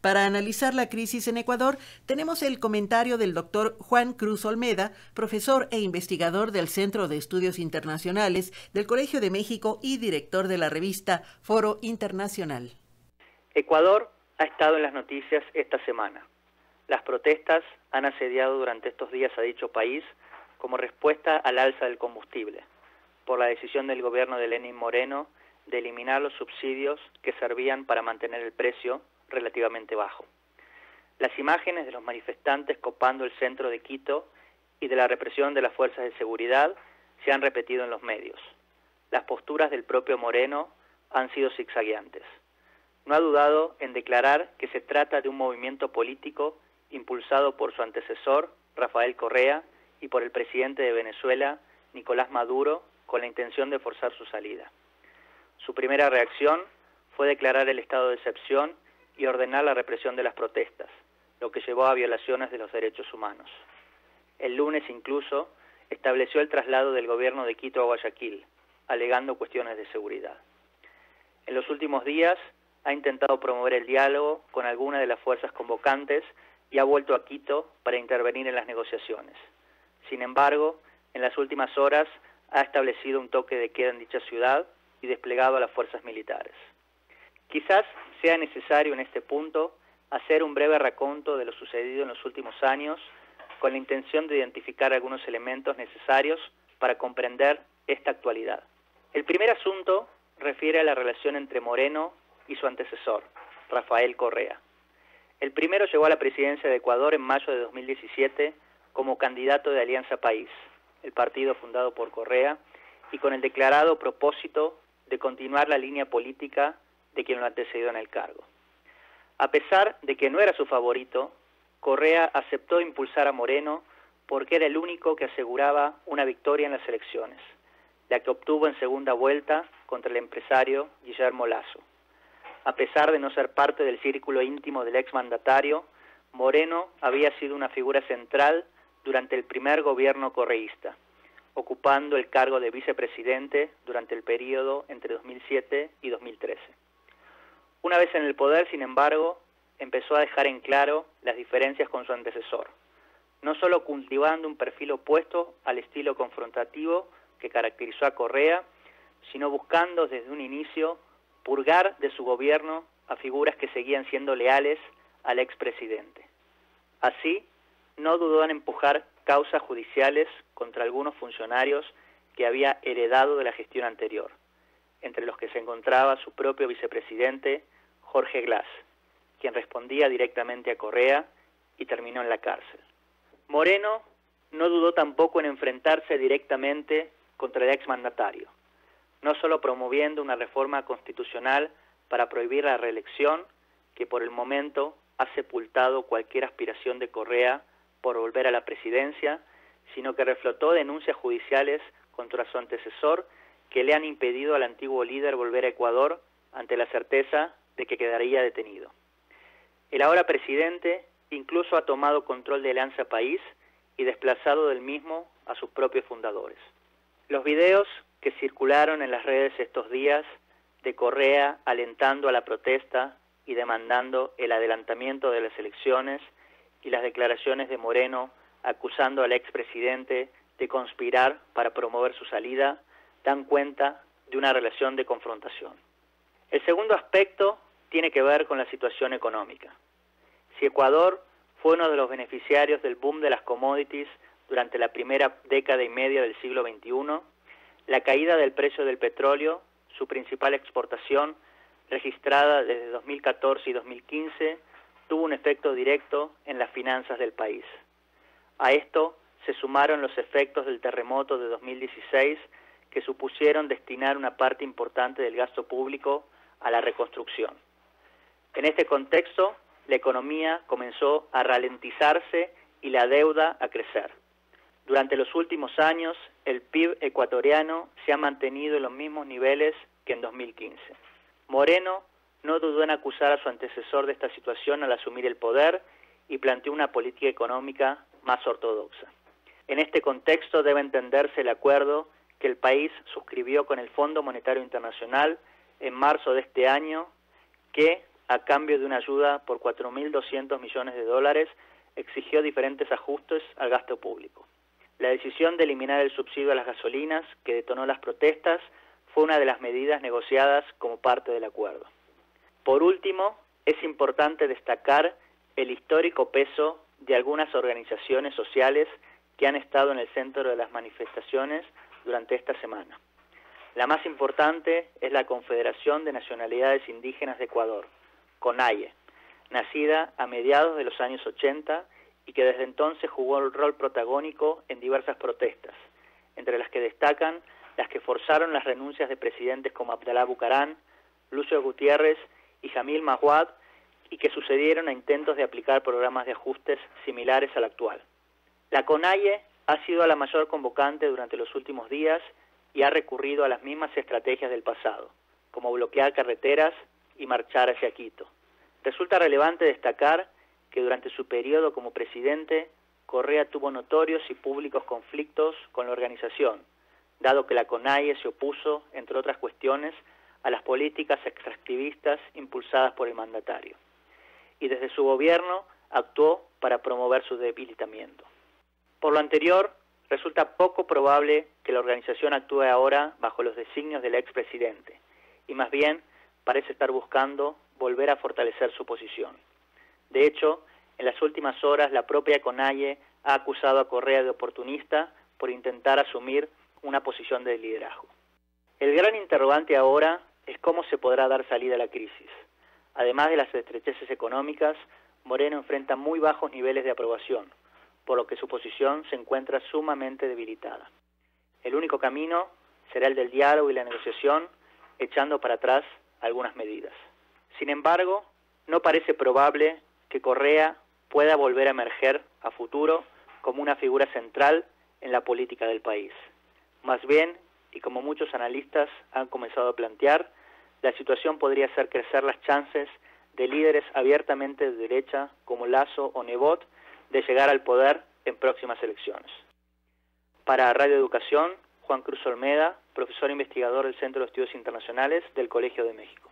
Para analizar la crisis en Ecuador, tenemos el comentario del doctor Juan Cruz Olmeda, profesor e investigador del Centro de Estudios Internacionales del Colegio de México y director de la revista Foro Internacional. Ecuador ha estado en las noticias esta semana. Las protestas han asediado durante estos días a dicho país como respuesta al alza del combustible, por la decisión del gobierno de Lenín Moreno de eliminar los subsidios que servían para mantener el precio relativamente bajo. Las imágenes de los manifestantes copando el centro de Quito y de la represión de las fuerzas de seguridad se han repetido en los medios. Las posturas del propio Moreno han sido zigzagueantes. No ha dudado en declarar que se trata de un movimiento político impulsado por su antecesor, Rafael Correa, y por el presidente de Venezuela, Nicolás Maduro, con la intención de forzar su salida. Su primera reacción fue declarar el estado de excepción y ordenar la represión de las protestas, lo que llevó a violaciones de los derechos humanos. El lunes incluso estableció el traslado del gobierno de Quito a Guayaquil, alegando cuestiones de seguridad. En los últimos días ha intentado promover el diálogo con algunas de las fuerzas convocantes y ha vuelto a Quito para intervenir en las negociaciones. Sin embargo, en las últimas horas ha establecido un toque de queda en dicha ciudad y desplegado a las fuerzas militares. Quizás sea necesario en este punto hacer un breve raconto de lo sucedido en los últimos años con la intención de identificar algunos elementos necesarios para comprender esta actualidad. El primer asunto refiere a la relación entre Moreno y su antecesor, Rafael Correa. El primero llegó a la presidencia de Ecuador en mayo de 2017 como candidato de Alianza País, el partido fundado por Correa, y con el declarado propósito de continuar la línea política de quien lo antecedió en el cargo. A pesar de que no era su favorito, Correa aceptó impulsar a Moreno porque era el único que aseguraba una victoria en las elecciones, la que obtuvo en segunda vuelta contra el empresario Guillermo Lasso. A pesar de no ser parte del círculo íntimo del exmandatario, Moreno había sido una figura central durante el primer gobierno correísta, ocupando el cargo de vicepresidente durante el periodo entre 2007 y 2013. Una vez en el poder, sin embargo, empezó a dejar en claro las diferencias con su antecesor, no solo cultivando un perfil opuesto al estilo confrontativo que caracterizó a Correa, sino buscando desde un inicio purgar de su gobierno a figuras que seguían siendo leales al expresidente. Así, no dudó en empujar causas judiciales contra algunos funcionarios que había heredado de la gestión anterior, entre los que se encontraba su propio vicepresidente, Jorge Glass, quien respondía directamente a Correa y terminó en la cárcel. Moreno no dudó tampoco en enfrentarse directamente contra el exmandatario, no solo promoviendo una reforma constitucional para prohibir la reelección, que por el momento ha sepultado cualquier aspiración de Correa por volver a la presidencia, sino que reflotó denuncias judiciales contra su antecesor que le han impedido al antiguo líder volver a Ecuador ante la certeza de que quedaría detenido. El ahora presidente incluso ha tomado control de Alianza País y desplazado del mismo a sus propios fundadores. Los videos que circularon en las redes estos días de Correa alentando a la protesta y demandando el adelantamiento de las elecciones y las declaraciones de Moreno acusando al expresidente de conspirar para promover su salida dan cuenta de una relación de confrontación. El segundo aspecto tiene que ver con la situación económica. Si Ecuador fue uno de los beneficiarios del boom de las commodities durante la primera década y media del siglo XXI, la caída del precio del petróleo, su principal exportación, registrada desde 2014 y 2015, tuvo un efecto directo en las finanzas del país. A esto se sumaron los efectos del terremoto de 2016, que supusieron destinar una parte importante del gasto público a la reconstrucción. En este contexto, la economía comenzó a ralentizarse y la deuda a crecer. Durante los últimos años, el PIB ecuatoriano se ha mantenido en los mismos niveles que en 2015. Moreno no dudó en acusar a su antecesor de esta situación al asumir el poder y planteó una política económica más ortodoxa. En este contexto debe entenderse el acuerdo que el país suscribió con el Fondo Monetario Internacional en marzo de este año, que, a cambio de una ayuda por 4.200 millones de dólares, exigió diferentes ajustes al gasto público. La decisión de eliminar el subsidio a las gasolinas, que detonó las protestas, fue una de las medidas negociadas como parte del acuerdo. Por último, es importante destacar el histórico peso de algunas organizaciones sociales que han estado en el centro de las manifestaciones durante esta semana. La más importante es la Confederación de Nacionalidades Indígenas de Ecuador, CONAIE, nacida a mediados de los años 80 y que desde entonces jugó un rol protagónico en diversas protestas, entre las que destacan las que forzaron las renuncias de presidentes como Abdalá Bucaram, Lucio Gutiérrez y Jamil Mahuad, y que sucedieron a intentos de aplicar programas de ajustes similares al actual. La CONAIE ha sido la mayor convocante durante los últimos días y ha recurrido a las mismas estrategias del pasado, como bloquear carreteras y marchar hacia Quito. Resulta relevante destacar que durante su periodo como presidente, Correa tuvo notorios y públicos conflictos con la organización, dado que la CONAIE se opuso, entre otras cuestiones, a las políticas extractivistas impulsadas por el mandatario. Y desde su gobierno actuó para promover su debilitamiento. Por lo anterior, resulta poco probable que la organización actúe ahora bajo los designios del expresidente, y más bien parece estar buscando volver a fortalecer su posición. De hecho, en las últimas horas la propia CONAIE ha acusado a Correa de oportunista por intentar asumir una posición de liderazgo. El gran interrogante ahora es cómo se podrá dar salida a la crisis. Además de las estrecheces económicas, Moreno enfrenta muy bajos niveles de aprobación, por lo que su posición se encuentra sumamente debilitada. El único camino será el del diálogo y la negociación, echando para atrás algunas medidas. Sin embargo, no parece probable que Correa pueda volver a emerger a futuro como una figura central en la política del país. Más bien, y como muchos analistas han comenzado a plantear, la situación podría hacer crecer las chances de líderes abiertamente de derecha como Lasso o Nebot de llegar al poder en próximas elecciones. Para Radio Educación, Juan Cruz Olmeda, profesor investigador del Centro de Estudios Internacionales del Colegio de México.